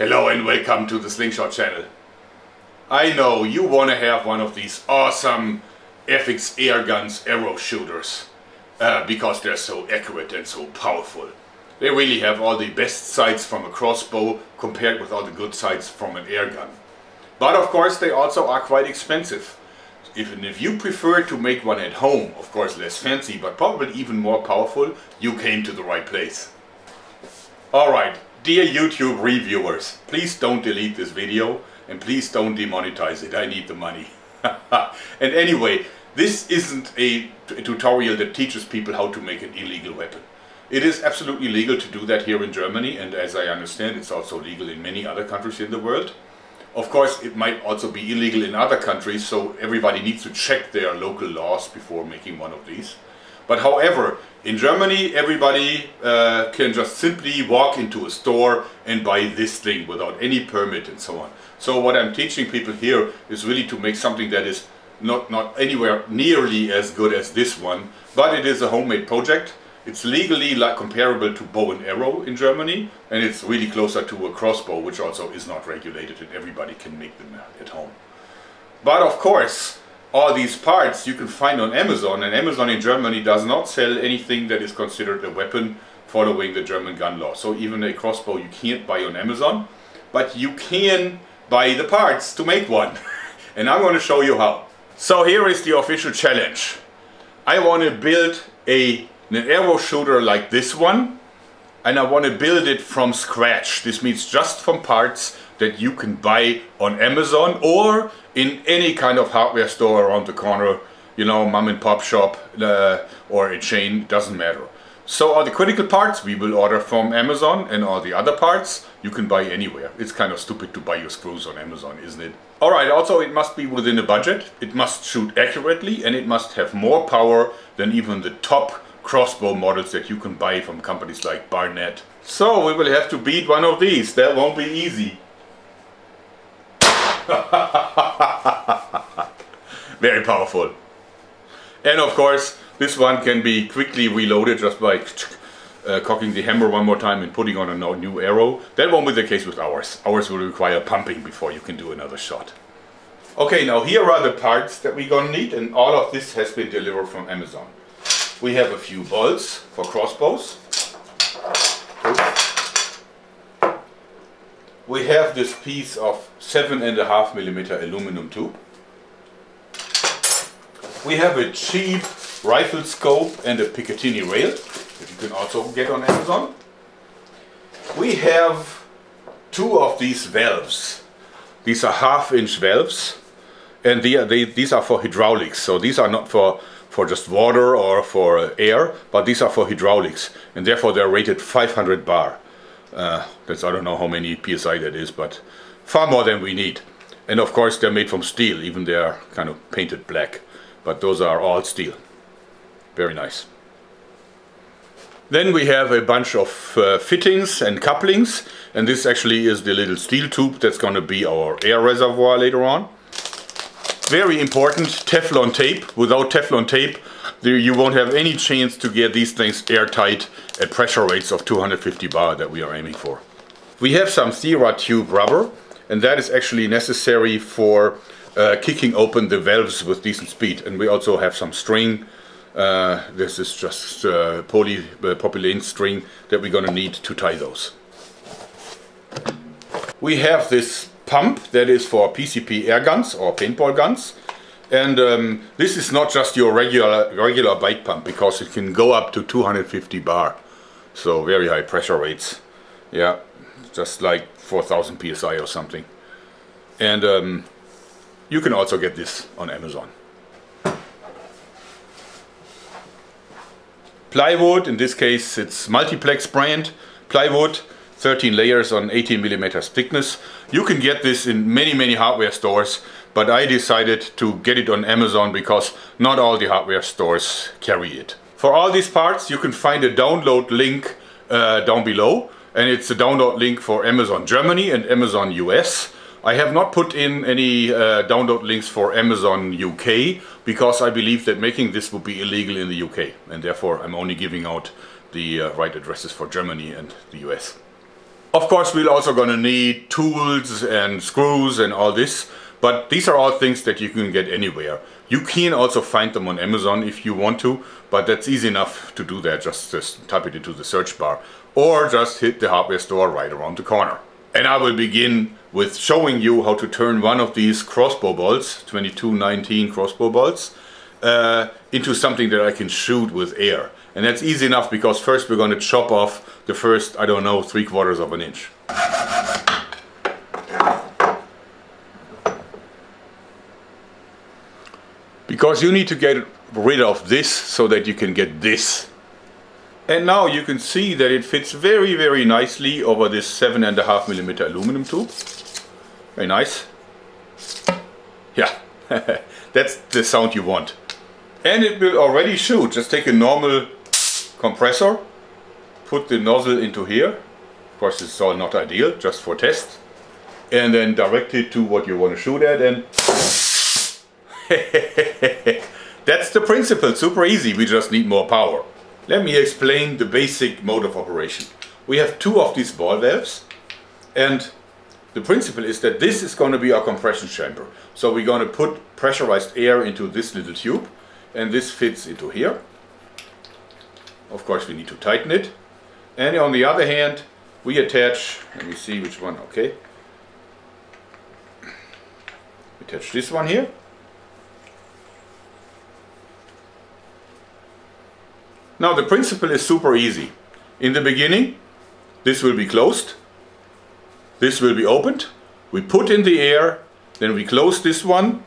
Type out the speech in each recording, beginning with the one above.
Hello and welcome to the Slingshot channel. I know you want to have one of these awesome FXAirguns arrow shooters because they're so accurate and so powerful. They really have all the best sights from a crossbow compared with all the good sights from an airgun. But of course they also are quite expensive. Even if you prefer to make one at home, of course less fancy but probably even more powerful, you came to the right place. Alright, dear YouTube reviewers, please don't delete this video and please don't demonetize it, I need the money. And anyway, this isn't a tutorial that teaches people how to make an illegal weapon. It is absolutely legal to do that here in Germany, and as I understand it's also legal in many other countries in the world. Of course it might also be illegal in other countries, so everybody needs to check their local laws before making one of these. But however, in Germany everybody can just simply walk into a store and buy this thing without any permit and so on. So what I'm teaching people here is really to make something that is not anywhere nearly as good as this one, but it is a homemade project. It's legally comparable to bow and arrow in Germany, and it's really closer to a crossbow, which also is not regulated and everybody can make them at home. But of course, all these parts you can find on Amazon, and Amazon in Germany does not sell anything that is considered a weapon following the German gun law. So even a crossbow you can't buy on Amazon, but you can buy the parts to make one. And I'm going to show you how. So here is the official challenge. I want to build an arrow shooter like this one, and I want to build it from scratch. This means just from parts that you can buy on Amazon or in any kind of hardware store around the corner, you know, mom and pop shop or a chain, doesn't matter. So all the critical parts we will order from Amazon, and all the other parts you can buy anywhere. It's kind of stupid to buy your screws on Amazon, isn't it? Alright, also it must be within a budget, it must shoot accurately, and it must have more power than even the top crossbow models that you can buy from companies like Barnett. So we will have to beat one of these. That won't be easy. Very powerful. And of course this one can be quickly reloaded just by cocking the hammer one more time and putting on a new arrow. That won't be the case with ours. Ours will require pumping before you can do another shot. Okay, now here are the parts that we're gonna need, and all of this has been delivered from Amazon. We have a few bolts for crossbows. We have this piece of 7.5mm aluminum tube. We have a cheap rifle scope and a Picatinny rail that you can also get on Amazon. We have two of these valves. These are 1/2-inch valves, and these are for hydraulics. So these are not for just water or for air, but these are for hydraulics, and therefore they're rated 500 bar. That's, I don't know how many psi that is, but far more than we need. And of course they're made from steel, even they're kind of painted black, but those are all steel. Very nice. Then we have a bunch of fittings and couplings, and this actually is the little steel tube that's going to be our air reservoir later on. Very important, Teflon tape. Without Teflon tape you won't have any chance to get these things airtight at pressure rates of 250 bar that we are aiming for. We have some Thera tube rubber, and that is actually necessary for kicking open the valves with decent speed. And we also have some string. This is just polypropylene string that we're going to need to tie those. We have this pump that is for PCP air guns or paintball guns, and this is not just your regular bike pump, because it can go up to 250 bar, so very high pressure rates. Yeah, just like 4000 psi or something. And you can also get this on Amazon. Plywood, in this case it's multiplex brand plywood, 13 layers on 18mm thickness. You can get this in many hardware stores, but I decided to get it on Amazon because not all the hardware stores carry it. For all these parts you can find a download link down below, and it's a download link for Amazon Germany and Amazon US. I have not put in any download links for Amazon UK because I believe that making this would be illegal in the UK, and therefore I'm only giving out the right addresses for Germany and the US. Of course, we're also gonna need tools and screws and all this, but these are all things that you can get anywhere. You can also find them on Amazon if you want to, but that's easy enough to do that. Just type it into the search bar or just hit the hardware store right around the corner. And I will begin with showing you how to turn one of these crossbow bolts, 2219 crossbow bolts, into something that I can shoot with air. And that's easy enough because first we're going to chop off the first, I don't know, 3/4 of an inch. Because you need to get rid of this so that you can get this. And now you can see that it fits very, very nicely over this 7.5mm aluminum tube. Very nice. Yeah, that's the sound you want. And it will already shoot. Just take a normal compressor, put the nozzle into here. Of course, it's all not ideal, just for test. And then direct it to what you want to shoot at, and that's the principle. Super easy. We just need more power. Let me explain the basic mode of operation. We have two of these ball valves, and the principle is that this is going to be our compression chamber. So we're going to put pressurized air into this little tube, and this fits into here. Of course, we need to tighten it. And on the other hand, we attach, let me see which one, okay. Attach this one here. Now the principle is super easy. In the beginning, this will be closed. This will be opened. We put in the air, then we close this one.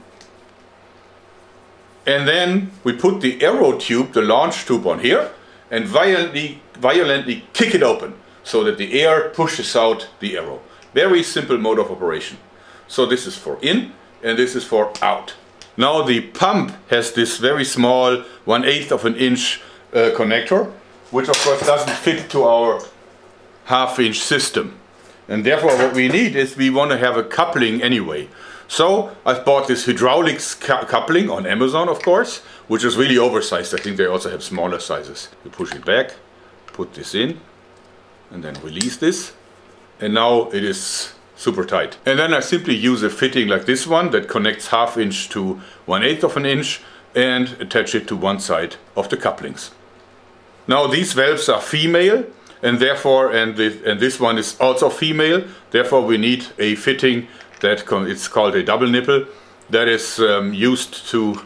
And then we put the arrow tube, the launch tube, on here and violently kick it open so that the air pushes out the arrow. Very simple mode of operation. So this is for in and this is for out. Now the pump has this very small 1/8 of an inch connector, which of course doesn't fit to our 1/2 inch system. And therefore what we need is we want to have a coupling anyway. So I've bought this hydraulics coupling on Amazon, of course, which is really oversized. I think they also have smaller sizes. You push it back, put this in, and then release this. And now it is super tight. And then I simply use a fitting like this one that connects 1/2 inch to 1/8 of an inch and attach it to one side of the couplings. Now these valves are female, and therefore, and this one is also female, therefore we need a fitting that it's called a double nipple, that is used to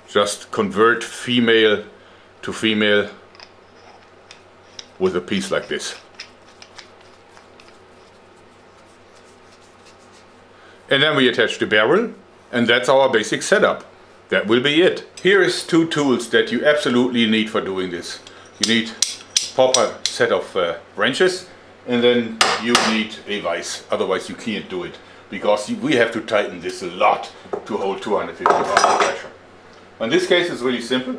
just convert female to female with a piece like this. And then we attach the barrel, and that's our basic setup. That will be it. Here is two tools that you absolutely need for doing this. You need a proper set of wrenches, and then you need a vise. Otherwise you can't do it, because we have to tighten this a lot to hold 250 bars of pressure. In this case it's really simple.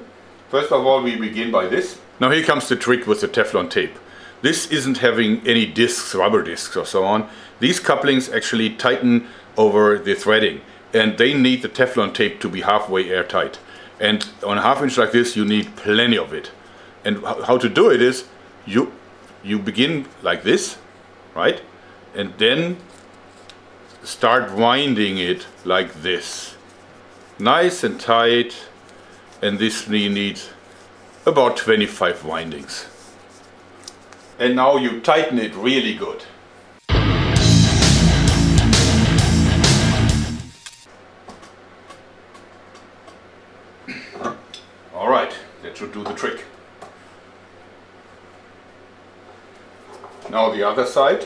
First of all, we begin by this. Now here comes the trick with the Teflon tape. This isn't having any discs, rubber discs or so on. These couplings actually tighten over the threading, and they need the Teflon tape to be halfway airtight. And on a 1/2 inch like this you need plenty of it. And how to do it is you begin like this, right? And then start winding it like this. Nice and tight, and this we need about 25 windings. And now you tighten it really good. Alright, that should do the trick. Now the other side,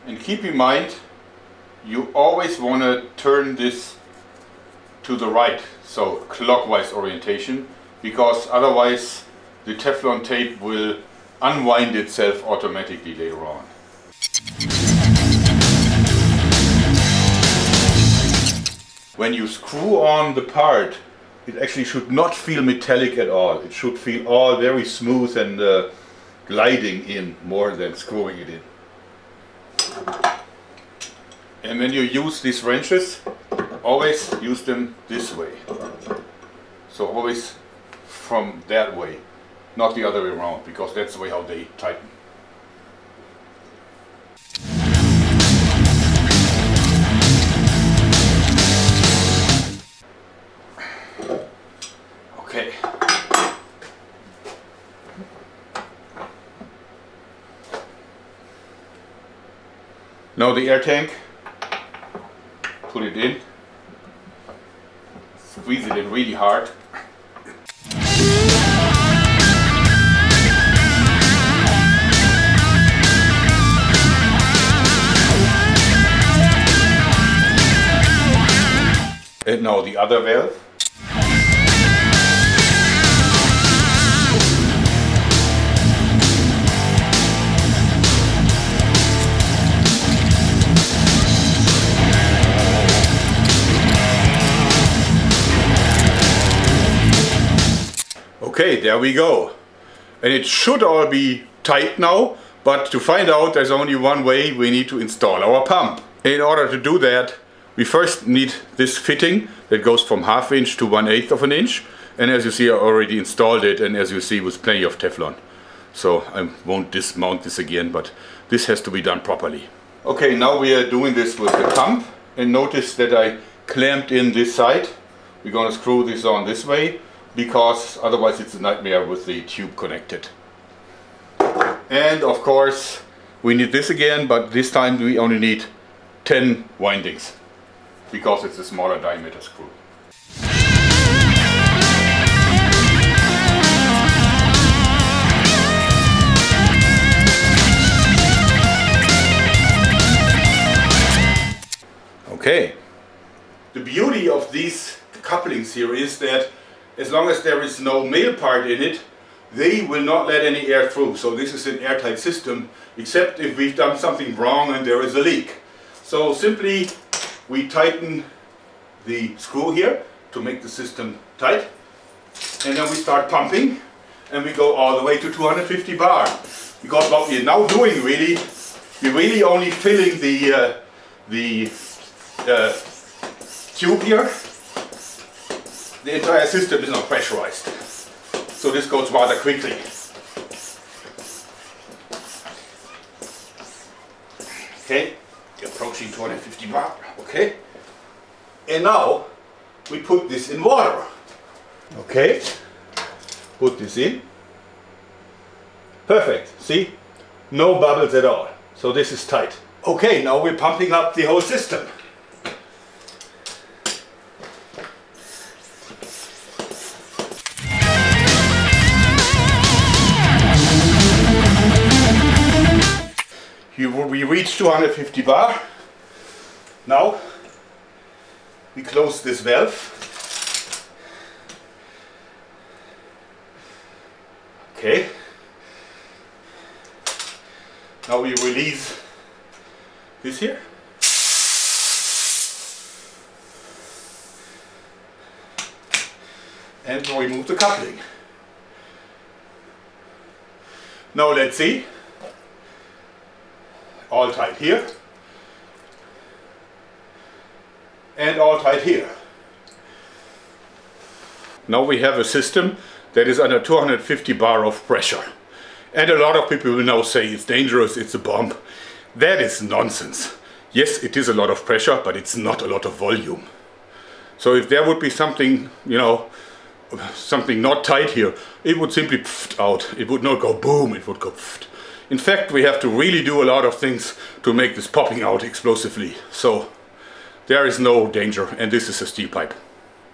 and keep in mind you always want to turn this to the right, so clockwise orientation, because otherwise the Teflon tape will unwind itself automatically later on. When you screw on the part, it actually should not feel metallic at all. It should feel all very smooth and gliding in more than screwing it in. And when you use these wrenches, always use them this way. So always from that way, not the other way around, because that's the way how they tighten. Now the air tank, put it in, squeeze it in really hard. And now the other valve. Okay, there we go. And it should all be tight now, but to find out there's only one way: we need to install our pump. In order to do that, we first need this fitting that goes from 1/2 inch to 1/8 of an inch. And as you see, I already installed it, and as you see, with plenty of Teflon. So I won't dismount this again, but this has to be done properly. Okay, now we are doing this with the pump. And notice that I clamped in this side. We're going to screw this on this way, because otherwise it's a nightmare with the tube connected. And of course we need this again, but this time we only need 10 windings, because it's a smaller diameter screw. Okay. The beauty of these couplings here is that as long as there is no male part in it, they will not let any air through. So this is an airtight system, except if we've done something wrong and there is a leak. So simply we tighten the screw here to make the system tight, and then we start pumping, and we go all the way to 250 bar. Because what we're now doing really, we're really only filling the tube here. The entire system is not pressurized, so this goes rather quickly. Okay, approaching 250 bar. Okay, and now we put this in water. Okay, put this in. Perfect. See, no bubbles at all. So this is tight. Okay, now we're pumping up the whole system. We reach 250 bar. Now we close this valve. Okay. Now we release this here. And remove the coupling. Now let's see. All tight here, and all tight here. Now we have a system that is under 250 bar of pressure. And a lot of people will now say it's dangerous, it's a bomb. That is nonsense. Yes, it is a lot of pressure, but it's not a lot of volume. So if there would be something, you know, something not tight here, it would simply pft out. It would not go boom, it would go pft. In fact, we have to really do a lot of things to make this popping out explosively. So there is no danger, and this is a steel pipe.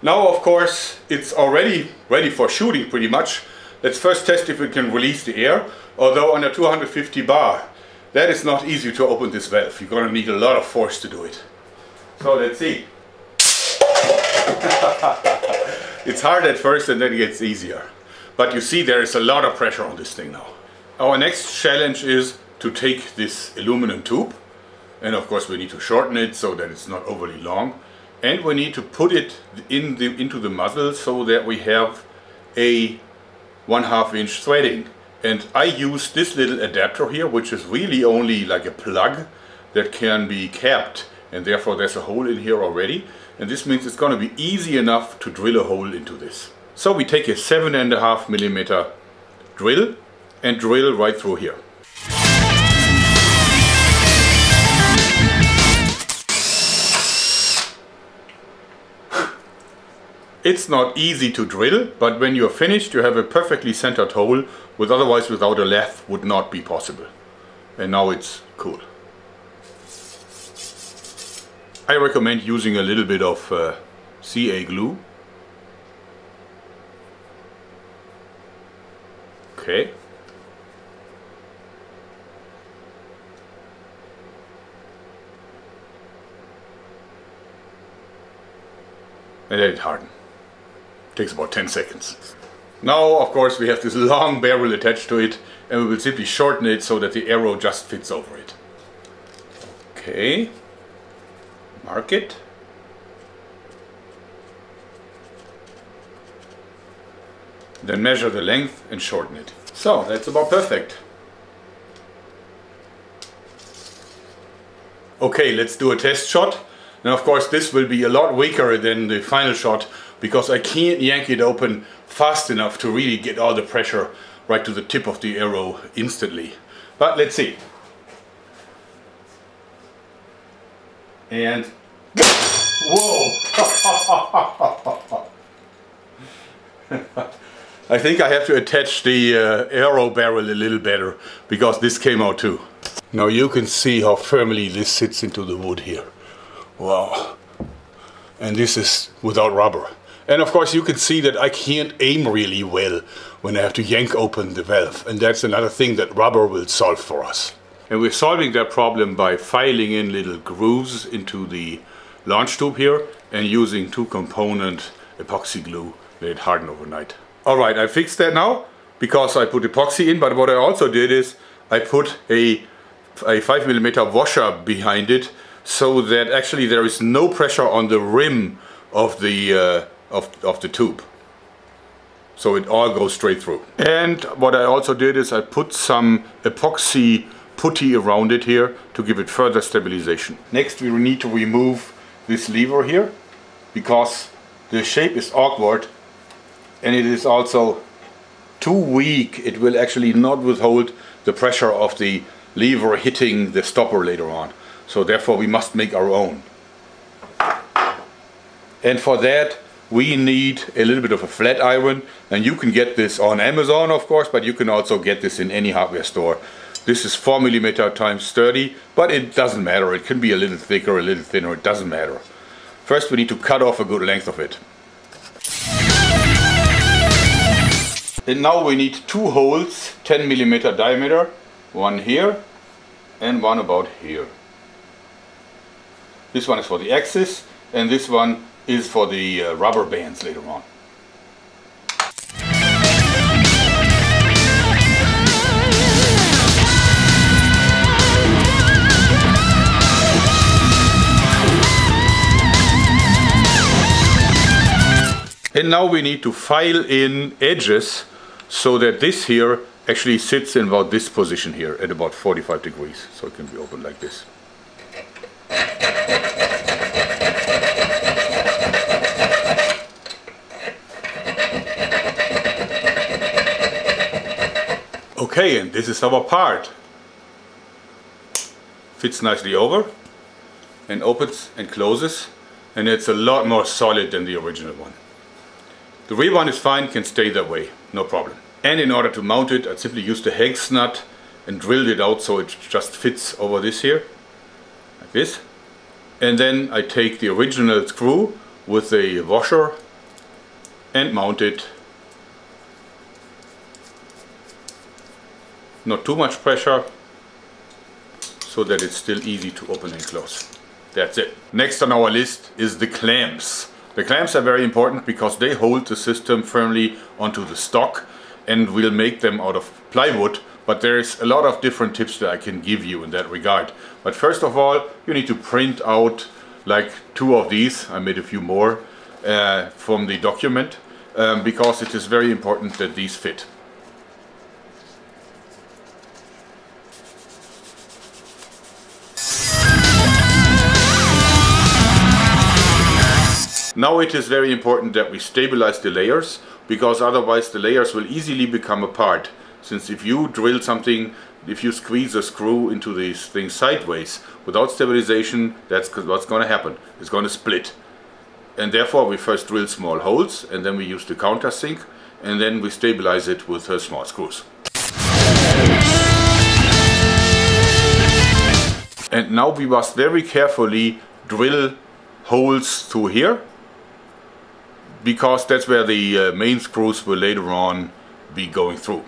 Now, of course, it's already ready for shooting pretty much. Let's first test if we can release the air. Although under 250 bar, that is not easy to open this valve. You're going to need a lot of force to do it. So let's see. It's hard at first and then it gets easier. But you see, there is a lot of pressure on this thing now. Our next challenge is to take this aluminum tube, and of course we need to shorten it so that it's not overly long, and we need to put it into the muzzle so that we have a 1/2 inch threading. And I use this little adapter here, which is really only like a plug that can be capped, and therefore there's a hole in here already, and this means it's going to be easy enough to drill a hole into this. So we take a 7.5 millimeter drill and drill right through here. It's not easy to drill, but when you're finished you have a perfectly centered hole, which otherwise without a lathe would not be possible. And now it's cool. I recommend using a little bit of CA glue. Okay. And let it harden. Takes about 10 seconds. Now, of course, we have this long barrel attached to it, and we will simply shorten it so that the arrow just fits over it. Okay. Mark it. Then measure the length and shorten it. So, that's about perfect. Okay, let's do a test shot. Now, of course, this will be a lot weaker than the final shot because I can't yank it open fast enough to really get all the pressure right to the tip of the arrow instantly. But let's see. And whoa! I think I have to attach the arrow barrel a little better because this came out too. Now you can see how firmly this sits into the wood here. Wow. And this is without rubber. And of course you can see that I can't aim really well when I have to yank open the valve. And that's another thing that rubber will solve for us. And we're solving that problem by filing in little grooves into the launch tube here and using 2-component epoxy glue, let it harden overnight. Alright, I fixed that now because I put epoxy in, but what I also did is I put a 5mm washer behind it so that actually there is no pressure on the rim of the tube. So it all goes straight through. And what I also did is I put some epoxy putty around it here to give it further stabilization. Next we need to remove this lever here because the shape is awkward and it is also too weak. It will actually not withhold the pressure of the lever hitting the stopper later on. So therefore we must make our own. And for that we need a little bit of a flat iron, and you can get this on Amazon of course, but you can also get this in any hardware store. This is 4mm times 30, but it doesn't matter. It can be a little thicker, a little thinner, it doesn't matter. First we need to cut off a good length of it. And now we need 2 holes, 10mm diameter, one here and one about here. This one is for the axis and this one is for the rubber bands later on. And now we need to file in edges so that this here actually sits in about this position here at about 45 degrees. So it can be opened like this. Okay, and this is our part. Fits nicely over and opens and closes, and it's a lot more solid than the original one. The real one is fine, can stay that way, no problem. And in order to mount it, I simply used a hex nut and drilled it out so it just fits over this here, like this. And then I take the original screw with a washer and mount it. Not too much pressure, so that it's still easy to open and close. That's it. Next on our list is the clamps. The clamps are very important because they hold the system firmly onto the stock, and we'll make them out of plywood, but there's a lot of different tips that I can give you in that regard. But first of all, you need to print out like 2 of these. I made a few more from the document because it is very important that these fit. Now it is very important that we stabilize the layers, because otherwise the layers will easily become apart. Since if you drill something, if you squeeze a screw into these things sideways without stabilization, that's what's going to happen. It's going to split. And therefore we first drill small holes, and then we use the countersink, and then we stabilize it with small screws. And now we must very carefully drill holes through here, because that's where the main screws will later on be going through.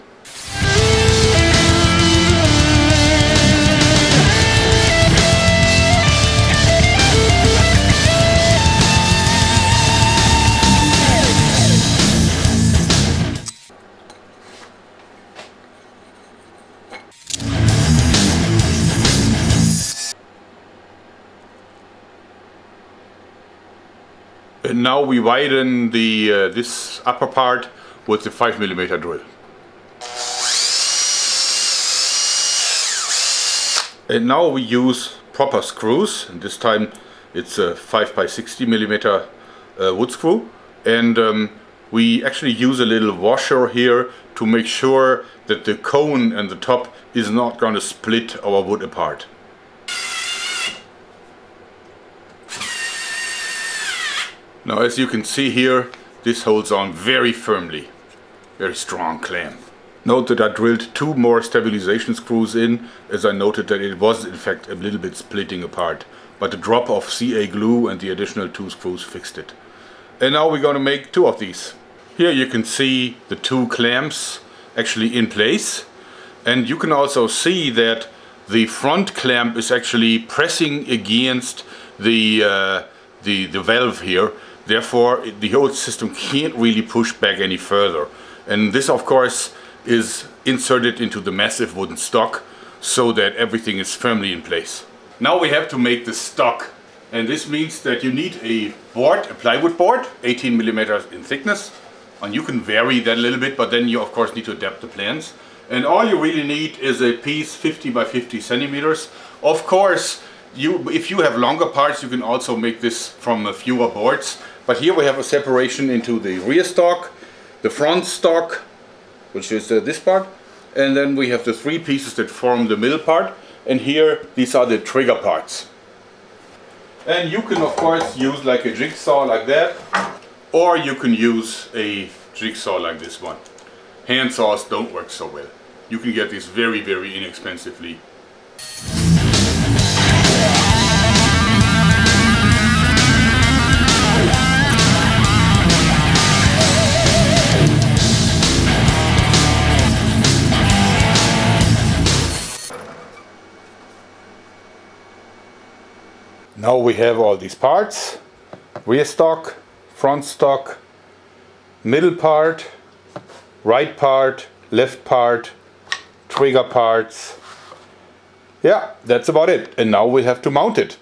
And now we widen the this upper part with the 5mm drill. And now we use proper screws, and this time it's a 5x60mm wood screw, and we actually use a little washer here to make sure that the cone and the top is not going to split our wood apart. Now, as you can see here, this holds on very firmly. Very strong clamp. Note that I drilled 2 more stabilization screws in, as I noted that it was in fact a little bit splitting apart. But the drop of CA glue and the additional 2 screws fixed it. And now we're going to make 2 of these. Here you can see the 2 clamps actually in place. And you can also see that the front clamp is actually pressing against the valve here. Therefore, the whole system can't really push back any further. And this, of course, is inserted into the massive wooden stock so that everything is firmly in place. Now we have to make the stock. And this means that you need a board, a plywood board, 18mm in thickness. And you can vary that a little bit, but then you, of course, need to adapt the plans. And all you really need is a piece 50 by 50 centimeters. Of course, if you have longer parts, you can also make this from fewer boards. But here we have a separation into the rear stock, the front stock, which is this part, and then we have the 3 pieces that form the middle part, and here these are the trigger parts. And you can of course use like a jigsaw like that, or you can use a jigsaw like this one. Hand saws don't work so well. You can get these very, very inexpensively. Now we have all these parts: rear stock, front stock, middle part, right part, left part, trigger parts. Yeah, that's about it. And now we have to mount it.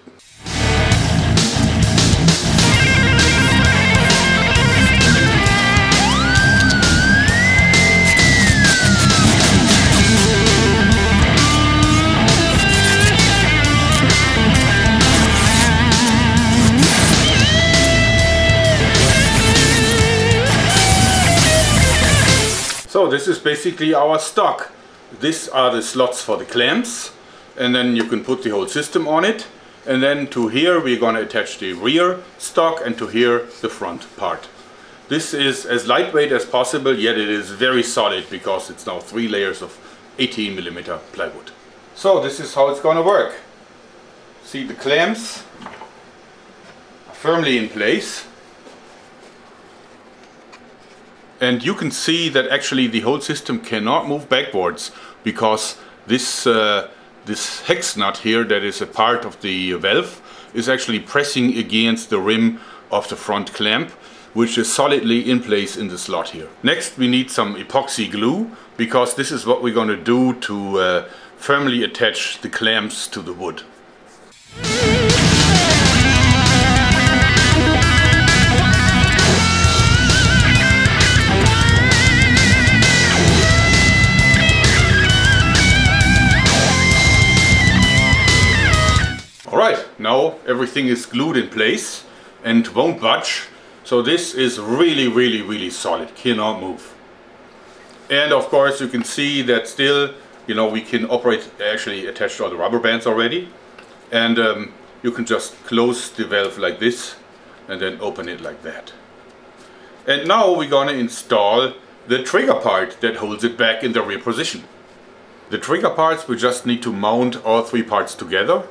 So this is basically our stock. These are the slots for the clamps, and then you can put the whole system on it. And then to here we're going to attach the rear stock, and to here the front part. This is as lightweight as possible, yet it is very solid because it's now 3 layers of 18mm plywood. So this is how it's going to work. See, the clamps are firmly in place. And you can see that actually the whole system cannot move backwards, because this hex nut here, that is a part of the valve, is actually pressing against the rim of the front clamp, which is solidly in place in the slot here. Next we need some epoxy glue, because this is what we're going to do to firmly attach the clamps to the wood. Alright, now everything is glued in place and won't budge. So this is really, really, really solid, cannot move. And of course you can see that still, you know, we can operate actually attached to all the rubber bands already. And you can just close the valve like this and then open it like that. And now we're going to install the trigger part that holds it back in the rear position. The trigger parts, we just need to mount all 3 parts together.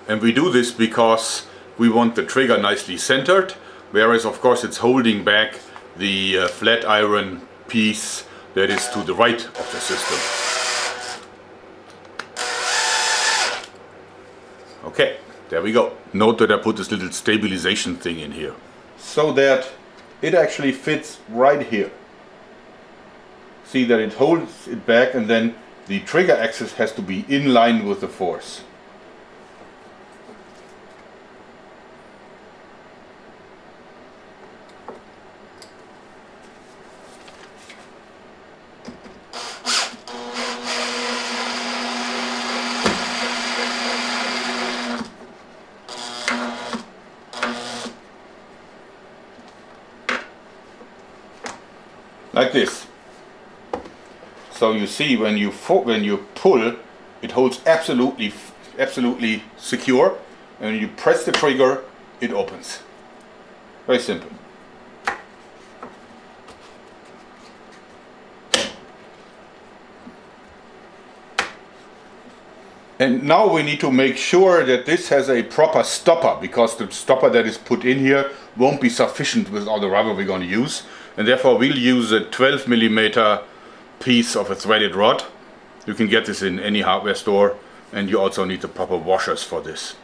And we do this because we want the trigger nicely centered, whereas of course it's holding back the flat iron piece that is to the right of the system. Okay, there we go. Note that I put this little stabilization thing in here, so that it actually fits right here. See that it holds it back, and then the trigger axis has to be in line with the force. Like this. So you see, when you pull, it holds absolutely secure, and when you press the trigger, it opens. Very simple. And now we need to make sure that this has a proper stopper, because the stopper that is put in here won't be sufficient with all the rubber we're going to use, and therefore we'll use a 12mm piece of a threaded rod. You can get this in any hardware store, and you also need the proper washers for this.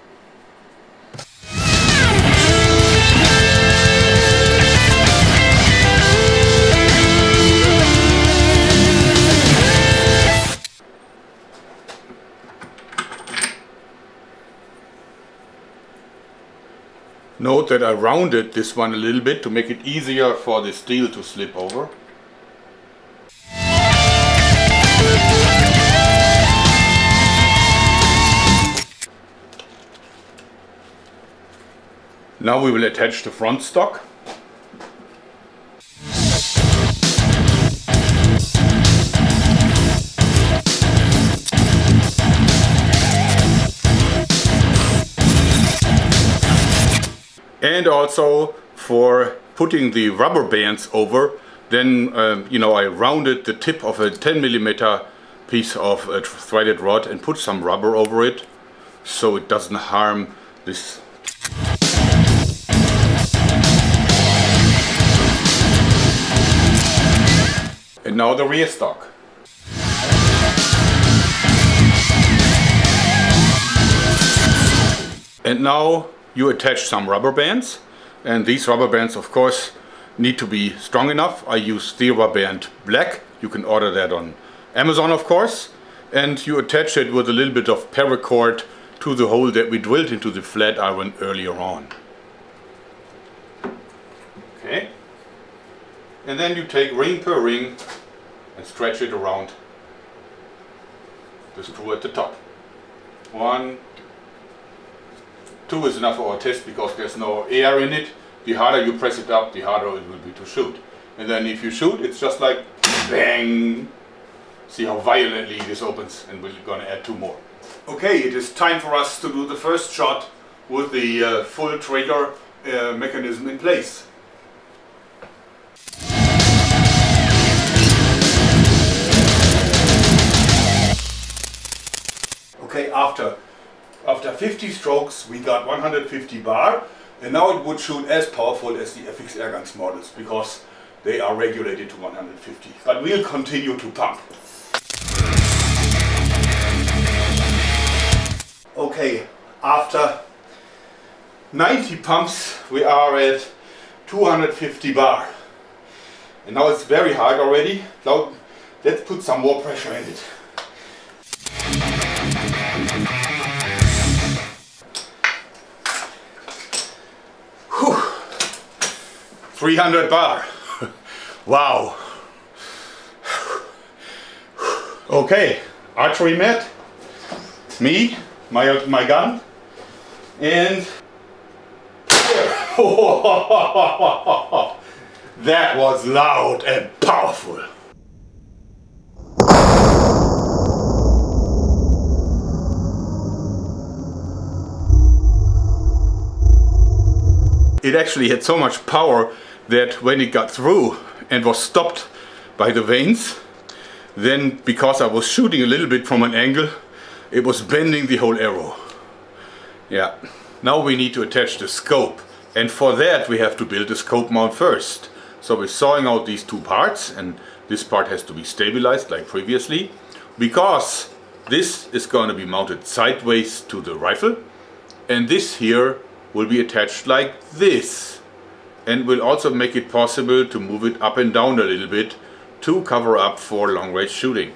Note that I rounded this one a little bit to make it easier for the steel to slip over. Now we will attach the front stock. And also for putting the rubber bands over, then I rounded the tip of a 10mm piece of a threaded rod and put some rubber over it, so it doesn't harm this. And now the rear stock. And now you attach some rubber bands, and these rubber bands of course need to be strong enough. I use steel rubber band black. You can order that on Amazon of course, and you attach it with a little bit of paracord to the hole that we drilled into the flat iron earlier on. Okay, and then you take ring per ring and stretch it around the screw at the top. 1, 2 is enough for our test because there's no air in it. The harder you press it up, the harder it will be to shoot. And then if you shoot, it's just like bang. See how violently this opens, and we're going to add 2 more. Okay, it is time for us to do the first shot with the full trigger mechanism in place. Okay, after 50 strokes we got 150 bar, and now it would shoot as powerful as the FXAirguns models because they are regulated to 150. But we'll continue to pump. Okay, after 90 pumps we are at 250 bar. And now it's very hard already. Now let's put some more pressure in it. Whew. 300 bar. Wow. Okay, archery mat, me, my gun, and that was loud and powerful. It actually had so much power that when it got through and was stopped by the vanes, then because I was shooting a little bit from an angle, it was bending the whole arrow. Yeah, Now we need to attach the scope, and for that we have to build the scope mount first. So we're sawing out these two parts, and this part has to be stabilized like previously, because this is going to be mounted sideways to the rifle, and this here will be attached like this, and will also make it possible to move it up and down a little bit to cover up for long range shooting.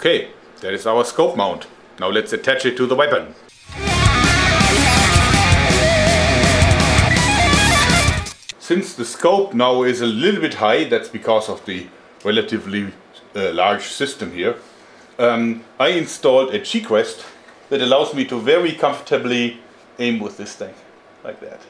Okay, that is our scope mount. Now let's attach it to the weapon. Since the scope now is a little bit high, that's because of the relatively large system here, I installed a cheek rest that allows me to very comfortably aim with this thing, like that.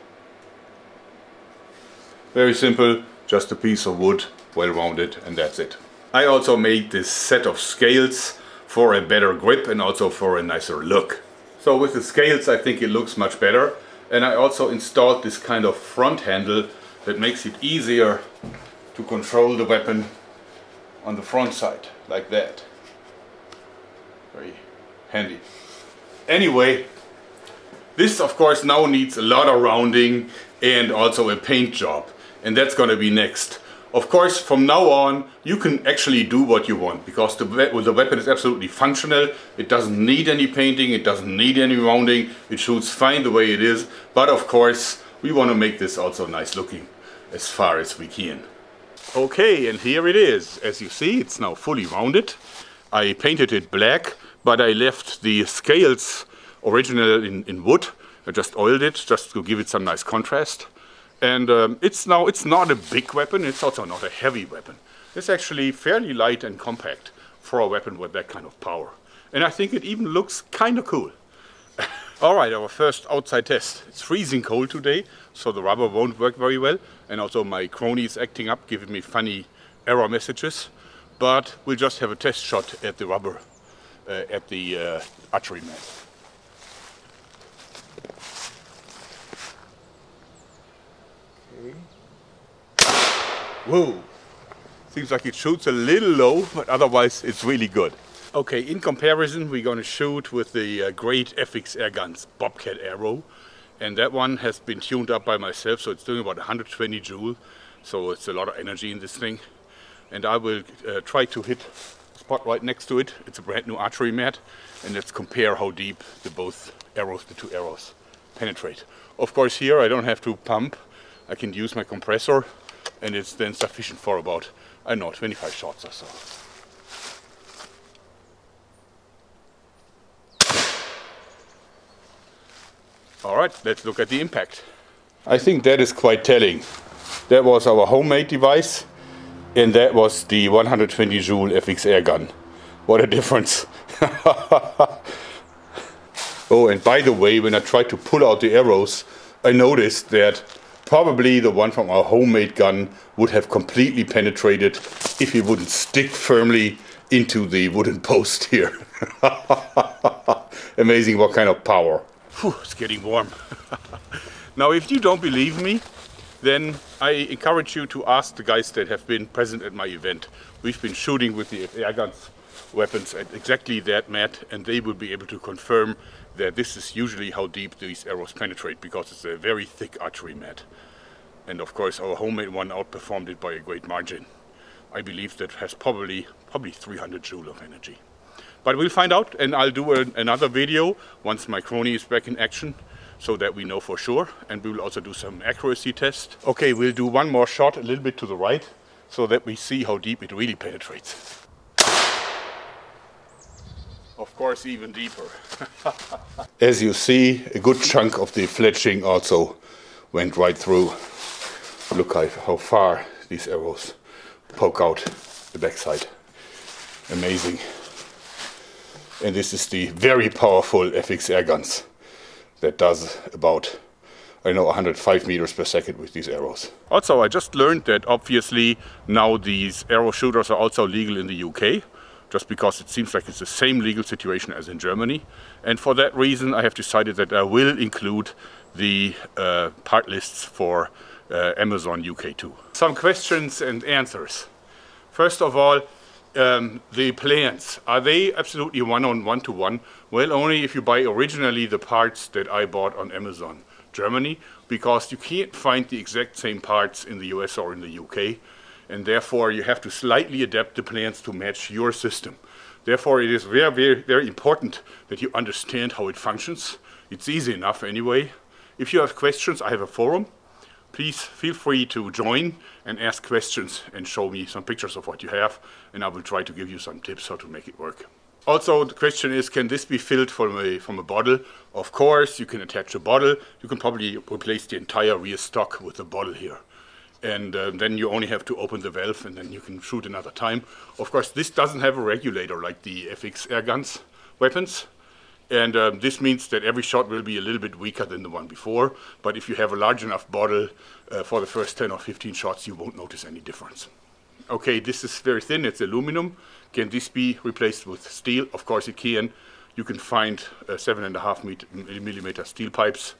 Very simple, just a piece of wood, well rounded, and that's it. I also made this set of scales for a better grip and also for a nicer look. So with the scales I think it looks much better, and I also installed this kind of front handle that makes it easier to control the weapon on the front side, like that. Very handy. Anyway, this of course now needs a lot of rounding and also a paint job, and that's gonna be next. Of course, from now on, you can actually do what you want, because the weapon is absolutely functional. It doesn't need any painting, it doesn't need any rounding, it shoots fine the way it is. But of course, we want to make this also nice looking as far as we can. Okay, and here it is. As you see, it's now fully rounded. I painted it black, but I left the scales original in wood. I just oiled it, just to give it some nice contrast. And it's not a big weapon, it's also not a heavy weapon. It's actually fairly light and compact for a weapon with that kind of power. And I think it even looks kind of cool. Alright, our first outside test. It's freezing cold today, so the rubber won't work very well. And also my crony is acting up, giving me funny error messages. But we'll just have a test shot at the rubber, at the archery mat. Whoa! Seems like it shoots a little low, but otherwise it's really good. Okay, in comparison we're going to shoot with the great FXAirguns Bobcat arrow, and that one has been tuned up by myself, so it's doing about 120 joule, so it's a lot of energy in this thing. And I will try to hit the spot right next to it. It's a brand new archery mat, and let's compare how deep the two arrows penetrate. Of course here I don't have to pump, I can use my compressor, and it's then sufficient for about, I don't know, 25 shots or so. Alright, let's look at the impact. I think that is quite telling. That was our homemade device, and that was the 120 joule FXAirgun. What a difference. Oh, and by the way, when I tried to pull out the arrows, I noticed that probably the one from our homemade gun would have completely penetrated if it wouldn't stick firmly into the wooden post here. Amazing what kind of power. Whew, it's getting warm. Now if you don't believe me, then I encourage you to ask the guys that have been present at my event. We've been shooting with the FXAirguns weapons at exactly that mat, and they will be able to confirm that this is usually how deep these arrows penetrate, because it's a very thick archery mat. And of course our homemade one outperformed it by a great margin. I believe that has probably 300 joule of energy. But we'll find out, and I'll do another video once my crony is back in action, so that we know for sure, and we will also do some accuracy tests. Okay, we'll do one more shot a little bit to the right, so that we see how deep it really penetrates. Of course, even deeper. As you see, a good chunk of the fletching also went right through. Look how far these arrows poke out the backside. Amazing. And this is the very powerful FXAirguns that does about, I don't know, 105 meters per second with these arrows. Also, I just learned that obviously now these arrow shooters are also legal in the UK, just because it seems like it's the same legal situation as in Germany. And for that reason, I have decided that I will include the part lists for Amazon UK too. Some questions and answers. First of all, the plans, are they absolutely one-to-one? Well, only if you buy originally the parts that I bought on Amazon Germany, because you can't find the exact same parts in the US or in the UK, and therefore you have to slightly adapt the plans to match your system. Therefore, it is very important that you understand how it functions. It's easy enough anyway. If you have questions, I have a forum. Please feel free to join and ask questions and show me some pictures of what you have, and I will try to give you some tips how to make it work. Also, the question is, can this be filled from a bottle? Of course, you can attach a bottle. You can probably replace the entire rear stock with a bottle here. And then you only have to open the valve and then you can shoot another time. Of course, this doesn't have a regulator like the FXAirguns weapons. And this means that every shot will be a little bit weaker than the one before. But if you have a large enough bottle for the first 10 or 15 shots, you won't notice any difference. Okay, this is very thin, it's aluminum. Can this be replaced with steel? Of course it can. You can find 7.5 millimeter steel pipes,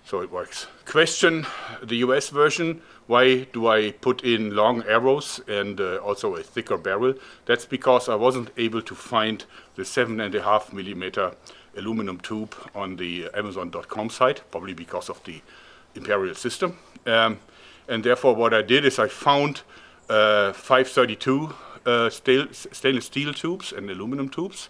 so it works. Question, the US version, why do I put in long arrows and also a thicker barrel? That's because I wasn't able to find the 7.5 millimeter aluminum tube on the Amazon.com site, probably because of the Imperial system. And therefore what I did is I found 532 stainless steel tubes and aluminum tubes,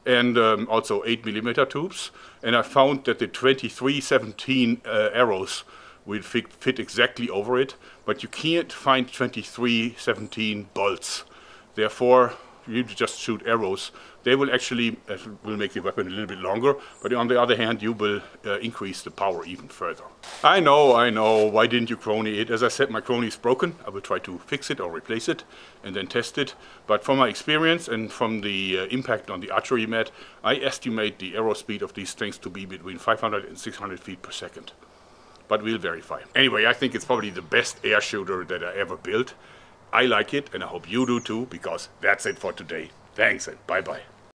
and also 8 millimeter tubes. And I found that the 2317 arrows will fit exactly over it, but you can't find 2317 bolts. Therefore, you just shoot arrows. They will actually will make the weapon a little bit longer, but on the other hand, you will increase the power even further. I know, why didn't you crony it? As I said, my crony is broken. I will try to fix it or replace it and then test it. But from my experience and from the impact on the archery mat, I estimate the arrow speed of these things to be between 500 and 600 feet per second. But we'll verify. Anyway, I think it's probably the best air shooter that I ever built. I like it, and I hope you do too, because that's it for today. Thanks and bye-bye.